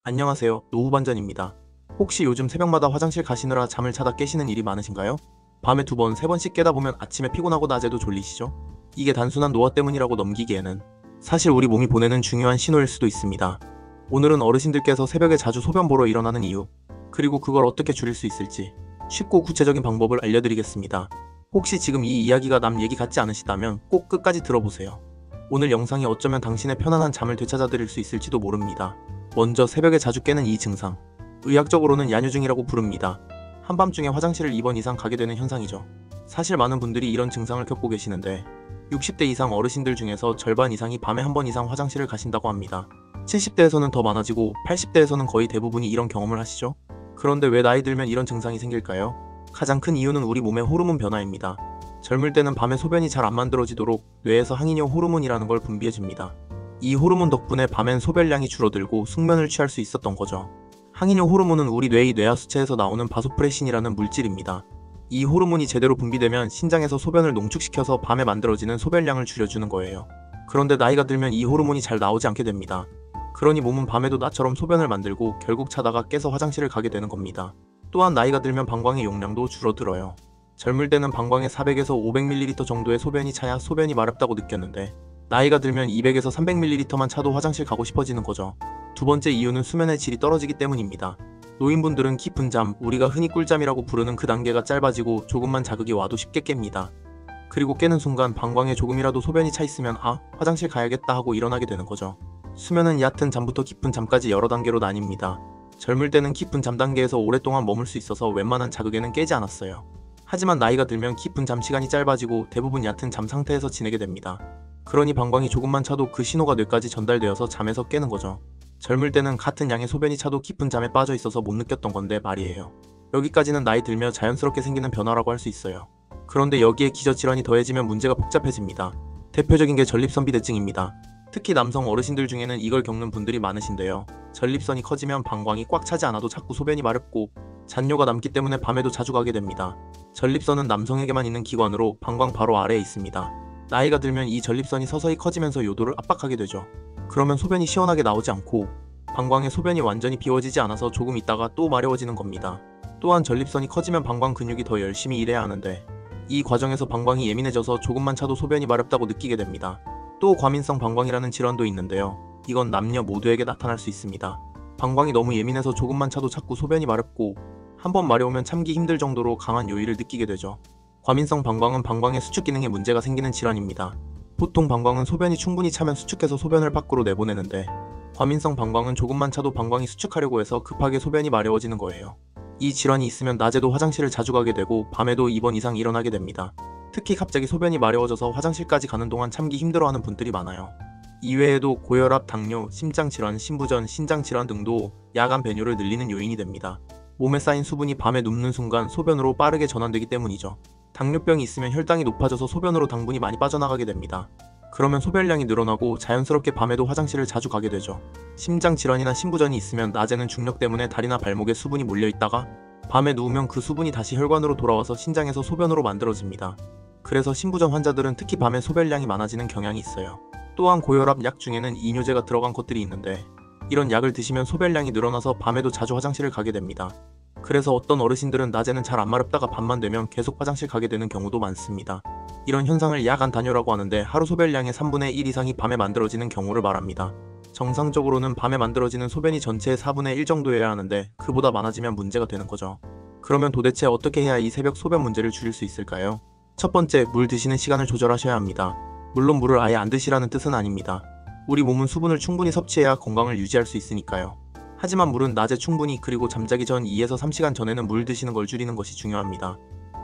안녕하세요. 노후반전입니다. 혹시 요즘 새벽마다 화장실 가시느라 잠을 자다 깨시는 일이 많으신가요? 밤에 두 번, 세 번씩 깨다 보면 아침에 피곤하고 낮에도 졸리시죠? 이게 단순한 노화 때문이라고 넘기기에는 사실 우리 몸이 보내는 중요한 신호일 수도 있습니다. 오늘은 어르신들께서 새벽에 자주 소변 보러 일어나는 이유, 그리고 그걸 어떻게 줄일 수 있을지 쉽고 구체적인 방법을 알려드리겠습니다. 혹시 지금 이 이야기가 남 얘기 같지 않으시다면 꼭 끝까지 들어보세요. 오늘 영상이 어쩌면 당신의 편안한 잠을 되찾아드릴 수 있을지도 모릅니다. 먼저 새벽에 자주 깨는 이 증상, 의학적으로는 야뇨증이라고 부릅니다. 한밤중에 화장실을 2번 이상 가게 되는 현상이죠. 사실 많은 분들이 이런 증상을 겪고 계시는데 60대 이상 어르신들 중에서 절반 이상이 밤에 한 번 이상 화장실을 가신다고 합니다. 70대에서는 더 많아지고 80대에서는 거의 대부분이 이런 경험을 하시죠. 그런데 왜 나이 들면 이런 증상이 생길까요? 가장 큰 이유는 우리 몸의 호르몬 변화입니다. 젊을 때는 밤에 소변이 잘 안 만들어지도록 뇌에서 항이뇨 호르몬이라는 걸 분비해줍니다. 이 호르몬 덕분에 밤엔 소변량이 줄어들고 숙면을 취할 수 있었던 거죠. 항이뇨 호르몬은 우리 뇌의 뇌하수체에서 나오는 바소프레신이라는 물질입니다. 이 호르몬이 제대로 분비되면 신장에서 소변을 농축시켜서 밤에 만들어지는 소변량을 줄여주는 거예요. 그런데 나이가 들면 이 호르몬이 잘 나오지 않게 됩니다. 그러니 몸은 밤에도 나처럼 소변을 만들고 결국 자다가 깨서 화장실을 가게 되는 겁니다. 또한 나이가 들면 방광의 용량도 줄어들어요. 젊을 때는 방광에 400에서 500ml 정도의 소변이 차야 소변이 마렵다고 느꼈는데 나이가 들면 200에서 300ml만 차도 화장실 가고 싶어지는 거죠. 두 번째 이유는 수면의 질이 떨어지기 때문입니다. 노인분들은 깊은 잠, 우리가 흔히 꿀잠이라고 부르는 그 단계가 짧아지고 조금만 자극이 와도 쉽게 깹니다. 그리고 깨는 순간 방광에 조금이라도 소변이 차 있으면 화장실 가야겠다 하고 일어나게 되는 거죠. 수면은 얕은 잠부터 깊은 잠까지 여러 단계로 나뉩니다. 젊을 때는 깊은 잠 단계에서 오랫동안 머물 수 있어서 웬만한 자극에는 깨지 않았어요. 하지만 나이가 들면 깊은 잠 시간이 짧아지고 대부분 얕은 잠 상태에서 지내게 됩니다. 그러니 방광이 조금만 차도 그 신호가 뇌까지 전달되어서 잠에서 깨는 거죠. 젊을 때는 같은 양의 소변이 차도 깊은 잠에 빠져 있어서 못 느꼈던 건데 말이에요. 여기까지는 나이 들며 자연스럽게 생기는 변화라고 할 수 있어요. 그런데 여기에 기저질환이 더해지면 문제가 복잡해집니다. 대표적인 게 전립선비대증입니다. 특히 남성 어르신들 중에는 이걸 겪는 분들이 많으신데요. 전립선이 커지면 방광이 꽉 차지 않아도 자꾸 소변이 마렵고 잔뇨가 남기 때문에 밤에도 자주 가게 됩니다. 전립선은 남성에게만 있는 기관으로 방광 바로 아래에 있습니다. 나이가 들면 이 전립선이 서서히 커지면서 요도를 압박하게 되죠. 그러면 소변이 시원하게 나오지 않고 방광에 소변이 완전히 비워지지 않아서 조금 있다가 또 마려워지는 겁니다. 또한 전립선이 커지면 방광 근육이 더 열심히 일해야 하는데 이 과정에서 방광이 예민해져서 조금만 차도 소변이 마렵다고 느끼게 됩니다. 또 과민성 방광이라는 질환도 있는데요. 이건 남녀 모두에게 나타날 수 있습니다. 방광이 너무 예민해서 조금만 차도 자꾸 소변이 마렵고 한번 마려우면 참기 힘들 정도로 강한 요일을 느끼게 되죠. 과민성 방광은 방광의 수축 기능에 문제가 생기는 질환입니다. 보통 방광은 소변이 충분히 차면 수축해서 소변을 밖으로 내보내는데 과민성 방광은 조금만 차도 방광이 수축하려고 해서 급하게 소변이 마려워지는 거예요. 이 질환이 있으면 낮에도 화장실을 자주 가게 되고 밤에도 2번 이상 일어나게 됩니다. 특히 갑자기 소변이 마려워져서 화장실까지 가는 동안 참기 힘들어하는 분들이 많아요. 이외에도 고혈압, 당뇨, 심장질환, 신부전, 신장질환 등도 야간 배뇨를 늘리는 요인이 됩니다. 몸에 쌓인 수분이 밤에 눕는 순간 소변으로 빠르게 전환되기 때문이죠. 당뇨병이 있으면 혈당이 높아져서 소변으로 당분이 많이 빠져나가게 됩니다. 그러면 소변량이 늘어나고 자연스럽게 밤에도 화장실을 자주 가게 되죠. 심장질환이나 신부전이 있으면 낮에는 중력 때문에 다리나 발목에 수분이 몰려있다가 밤에 누우면 그 수분이 다시 혈관으로 돌아와서 신장에서 소변으로 만들어집니다. 그래서 신부전 환자들은 특히 밤에 소변량이 많아지는 경향이 있어요. 또한 고혈압 약 중에는 이뇨제가 들어간 것들이 있는데 이런 약을 드시면 소변량이 늘어나서 밤에도 자주 화장실을 가게 됩니다. 그래서 어떤 어르신들은 낮에는 잘 안 마렵다가 밤만 되면 계속 화장실 가게 되는 경우도 많습니다. 이런 현상을 야간 단뇨라고 하는데 하루 소변량의 3분의 1 이상이 밤에 만들어지는 경우를 말합니다. 정상적으로는 밤에 만들어지는 소변이 전체의 4분의 1 정도여야 하는데 그보다 많아지면 문제가 되는 거죠. 그러면 도대체 어떻게 해야 이 새벽 소변 문제를 줄일 수 있을까요? 첫 번째, 물 드시는 시간을 조절하셔야 합니다. 물론 물을 아예 안 드시라는 뜻은 아닙니다. 우리 몸은 수분을 충분히 섭취해야 건강을 유지할 수 있으니까요. 하지만 물은 낮에 충분히 그리고 잠자기 전 2에서 3시간 전에는 물 드시는 걸 줄이는 것이 중요합니다.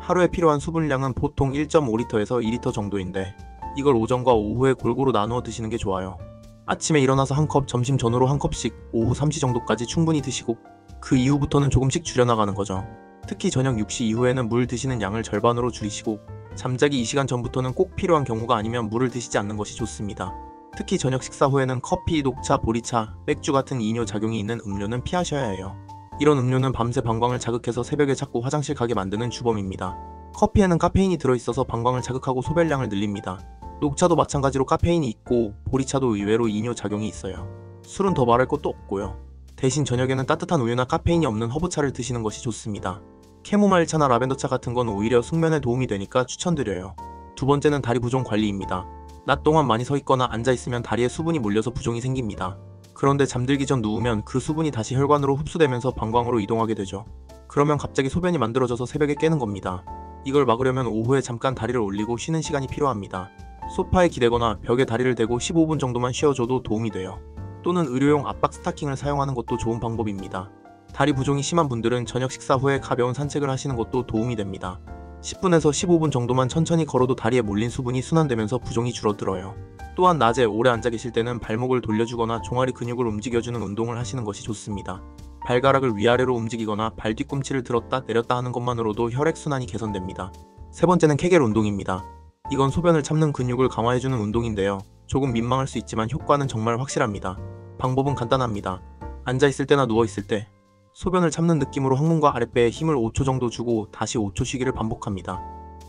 하루에 필요한 수분량은 보통 1.5리터에서 2리터 정도인데 이걸 오전과 오후에 골고루 나누어 드시는 게 좋아요. 아침에 일어나서 한 컵, 점심 전후로 한 컵씩, 오후 3시 정도까지 충분히 드시고 그 이후부터는 조금씩 줄여나가는 거죠. 특히 저녁 6시 이후에는 물 드시는 양을 절반으로 줄이시고 잠자기 2시간 전부터는 꼭 필요한 경우가 아니면 물을 드시지 않는 것이 좋습니다. 특히 저녁 식사 후에는 커피, 녹차, 보리차, 맥주 같은 이뇨 작용이 있는 음료는 피하셔야 해요. 이런 음료는 밤새 방광을 자극해서 새벽에 자꾸 화장실 가게 만드는 주범입니다. 커피에는 카페인이 들어있어서 방광을 자극하고 소변량을 늘립니다. 녹차도 마찬가지로 카페인이 있고 보리차도 의외로 이뇨 작용이 있어요. 술은 더 말할 것도 없고요. 대신 저녁에는 따뜻한 우유나 카페인이 없는 허브차를 드시는 것이 좋습니다. 캐모마일차나 라벤더차 같은 건 오히려 숙면에 도움이 되니까 추천드려요. 두 번째는 다리 부종 관리입니다. 낮 동안 많이 서 있거나 앉아 있으면 다리에 수분이 몰려서 부종이 생깁니다. 그런데 잠들기 전 누우면 그 수분이 다시 혈관으로 흡수되면서 방광으로 이동하게 되죠. 그러면 갑자기 소변이 만들어져서 새벽에 깨는 겁니다. 이걸 막으려면 오후에 잠깐 다리를 올리고 쉬는 시간이 필요합니다. 소파에 기대거나 벽에 다리를 대고 15분 정도만 쉬어줘도 도움이 돼요. 또는 의료용 압박 스타킹을 사용하는 것도 좋은 방법입니다. 다리 부종이 심한 분들은 저녁 식사 후에 가벼운 산책을 하시는 것도 도움이 됩니다. 10분에서 15분 정도만 천천히 걸어도 다리에 몰린 수분이 순환되면서 부종이 줄어들어요. 또한 낮에 오래 앉아 계실 때는 발목을 돌려주거나 종아리 근육을 움직여주는 운동을 하시는 것이 좋습니다. 발가락을 위아래로 움직이거나 발 뒤꿈치를 들었다 내렸다 하는 것만으로도 혈액순환이 개선됩니다. 세 번째는 케겔 운동입니다. 이건 소변을 참는 근육을 강화해주는 운동인데요. 조금 민망할 수 있지만 효과는 정말 확실합니다. 방법은 간단합니다. 앉아있을 때나 누워있을 때 소변을 참는 느낌으로 항문과 아랫배에 힘을 5초 정도 주고 다시 5초 쉬기를 반복합니다.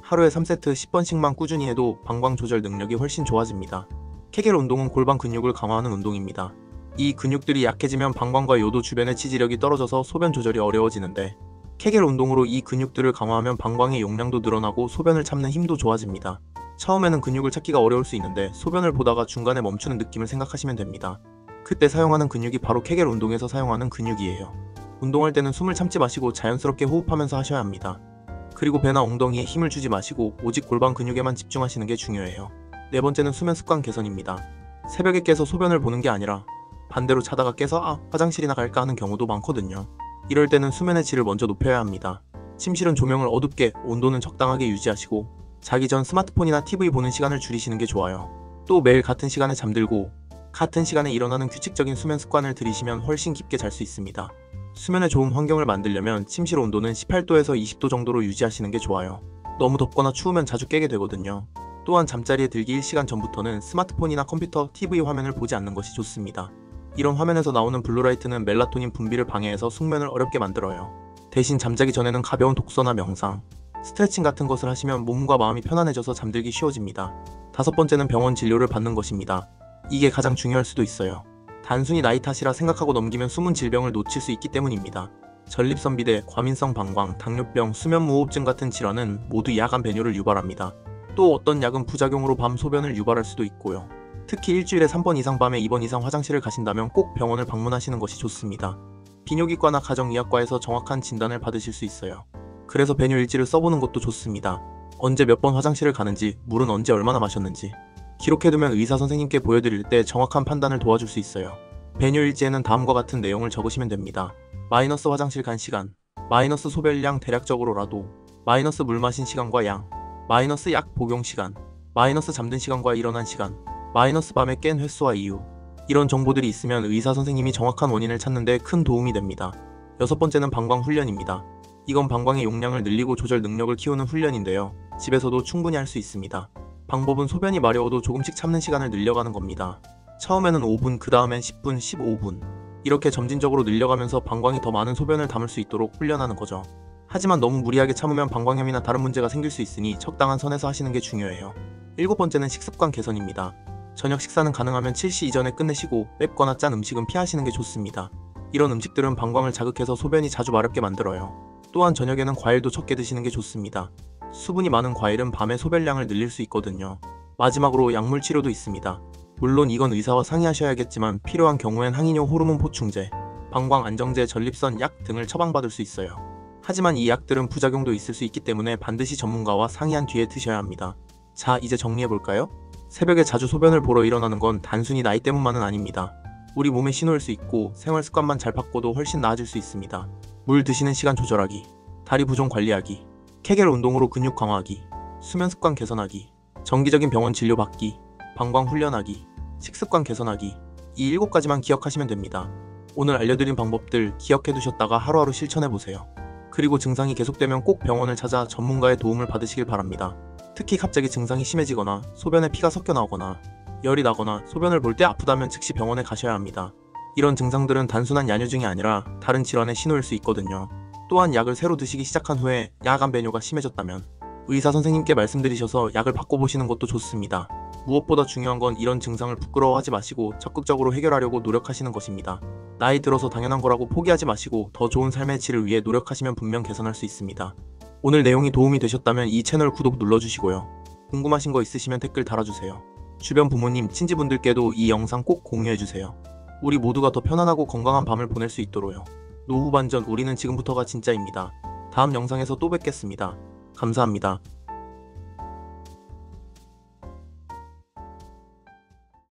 하루에 3세트 10번씩만 꾸준히 해도 방광 조절 능력이 훨씬 좋아집니다. 케겔 운동은 골반 근육을 강화하는 운동입니다. 이 근육들이 약해지면 방광과 요도 주변의 지지력이 떨어져서 소변 조절이 어려워지는데 케겔 운동으로 이 근육들을 강화하면 방광의 용량도 늘어나고 소변을 참는 힘도 좋아집니다. 처음에는 근육을 찾기가 어려울 수 있는데 소변을 보다가 중간에 멈추는 느낌을 생각하시면 됩니다. 그때 사용하는 근육이 바로 케겔 운동에서 사용하는 근육이에요. 운동할 때는 숨을 참지 마시고 자연스럽게 호흡하면서 하셔야 합니다. 그리고 배나 엉덩이에 힘을 주지 마시고 오직 골반 근육에만 집중하시는 게 중요해요. 네 번째는 수면 습관 개선입니다. 새벽에 깨서 소변을 보는 게 아니라 반대로 자다가 깨서 화장실이나 갈까 하는 경우도 많거든요. 이럴 때는 수면의 질을 먼저 높여야 합니다. 침실은 조명을 어둡게, 온도는 적당하게 유지하시고 자기 전 스마트폰이나 TV 보는 시간을 줄이시는 게 좋아요. 또 매일 같은 시간에 잠들고 같은 시간에 일어나는 규칙적인 수면 습관을 들이시면 훨씬 깊게 잘 수 있습니다. 수면에 좋은 환경을 만들려면 침실 온도는 18도에서 20도 정도로 유지하시는 게 좋아요. 너무 덥거나 추우면 자주 깨게 되거든요. 또한 잠자리에 들기 1시간 전부터는 스마트폰이나 컴퓨터, TV 화면을 보지 않는 것이 좋습니다. 이런 화면에서 나오는 블루라이트는 멜라토닌 분비를 방해해서 숙면을 어렵게 만들어요. 대신 잠자기 전에는 가벼운 독서나 명상, 스트레칭 같은 것을 하시면 몸과 마음이 편안해져서 잠들기 쉬워집니다. 다섯 번째는 병원 진료를 받는 것입니다. 이게 가장 중요할 수도 있어요. 단순히 나이 탓이라 생각하고 넘기면 숨은 질병을 놓칠 수 있기 때문입니다. 전립선비대, 과민성 방광, 당뇨병, 수면무호흡증 같은 질환은 모두 야간 배뇨를 유발합니다. 또 어떤 약은 부작용으로 밤 소변을 유발할 수도 있고요. 특히 일주일에 3번 이상 밤에 2번 이상 화장실을 가신다면 꼭 병원을 방문하시는 것이 좋습니다. 비뇨기과나 가정의학과에서 정확한 진단을 받으실 수 있어요. 그래서 배뇨 일지를 써보는 것도 좋습니다. 언제 몇 번 화장실을 가는지, 물은 언제 얼마나 마셨는지 기록해두면 의사 선생님께 보여드릴 때 정확한 판단을 도와줄 수 있어요. 배뇨 일지에는 다음과 같은 내용을 적으시면 됩니다. 마이너스 화장실 간 시간, 마이너스 소변량 대략적으로라도, 마이너스 물 마신 시간과 양, 마이너스 약 복용 시간, 마이너스 잠든 시간과 일어난 시간, 마이너스 밤에 깬 횟수와 이유. 이런 정보들이 있으면 의사 선생님이 정확한 원인을 찾는 데 큰 도움이 됩니다. 여섯 번째는 방광 훈련입니다. 이건 방광의 용량을 늘리고 조절 능력을 키우는 훈련인데요. 집에서도 충분히 할 수 있습니다. 방법은 소변이 마려워도 조금씩 참는 시간을 늘려가는 겁니다. 처음에는 5분, 그 다음엔 10분, 15분. 이렇게 점진적으로 늘려가면서 방광이 더 많은 소변을 담을 수 있도록 훈련하는 거죠. 하지만 너무 무리하게 참으면 방광염이나 다른 문제가 생길 수 있으니 적당한 선에서 하시는 게 중요해요. 일곱 번째는 식습관 개선입니다. 저녁 식사는 가능하면 7시 이전에 끝내시고 맵거나 짠 음식은 피하시는 게 좋습니다. 이런 음식들은 방광을 자극해서 소변이 자주 마렵게 만들어요. 또한 저녁에는 과일도 적게 드시는 게 좋습니다. 수분이 많은 과일은 밤에 소변량을 늘릴 수 있거든요. 마지막으로 약물 치료도 있습니다. 물론 이건 의사와 상의하셔야겠지만 필요한 경우엔 항이뇨 호르몬 보충제, 방광 안정제, 전립선 약 등을 처방받을 수 있어요. 하지만 이 약들은 부작용도 있을 수 있기 때문에 반드시 전문가와 상의한 뒤에 드셔야 합니다. 자, 이제 정리해볼까요? 새벽에 자주 소변을 보러 일어나는 건 단순히 나이 때문만은 아닙니다. 우리 몸의 신호일 수 있고 생활 습관만 잘 바꿔도 훨씬 나아질 수 있습니다. 물 드시는 시간 조절하기, 다리 부종 관리하기, 케겔 운동으로 근육 강화하기, 수면 습관 개선하기, 정기적인 병원 진료 받기, 방광 훈련하기, 식습관 개선하기, 이 7가지만 기억하시면 됩니다. 오늘 알려드린 방법들 기억해두셨다가 하루하루 실천해보세요. 그리고 증상이 계속되면 꼭 병원을 찾아 전문가의 도움을 받으시길 바랍니다. 특히 갑자기 증상이 심해지거나 소변에 피가 섞여 나오거나 열이 나거나 소변을 볼 때 아프다면 즉시 병원에 가셔야 합니다. 이런 증상들은 단순한 야뇨증이 아니라 다른 질환의 신호일 수 있거든요. 또한 약을 새로 드시기 시작한 후에 야간 배뇨가 심해졌다면 의사 선생님께 말씀드리셔서 약을 바꿔보시는 것도 좋습니다. 무엇보다 중요한 건 이런 증상을 부끄러워하지 마시고 적극적으로 해결하려고 노력하시는 것입니다. 나이 들어서 당연한 거라고 포기하지 마시고 더 좋은 삶의 질을 위해 노력하시면 분명 개선할 수 있습니다. 오늘 내용이 도움이 되셨다면 이 채널 구독 눌러주시고요. 궁금하신 거 있으시면 댓글 달아주세요. 주변 부모님, 친지분들께도 이 영상 꼭 공유해주세요. 우리 모두가 더 편안하고 건강한 밤을 보낼 수 있도록요. 노후 반전, 우리는 지금부터가 진짜입니다. 다음 영상에서 또 뵙겠습니다. 감사합니다.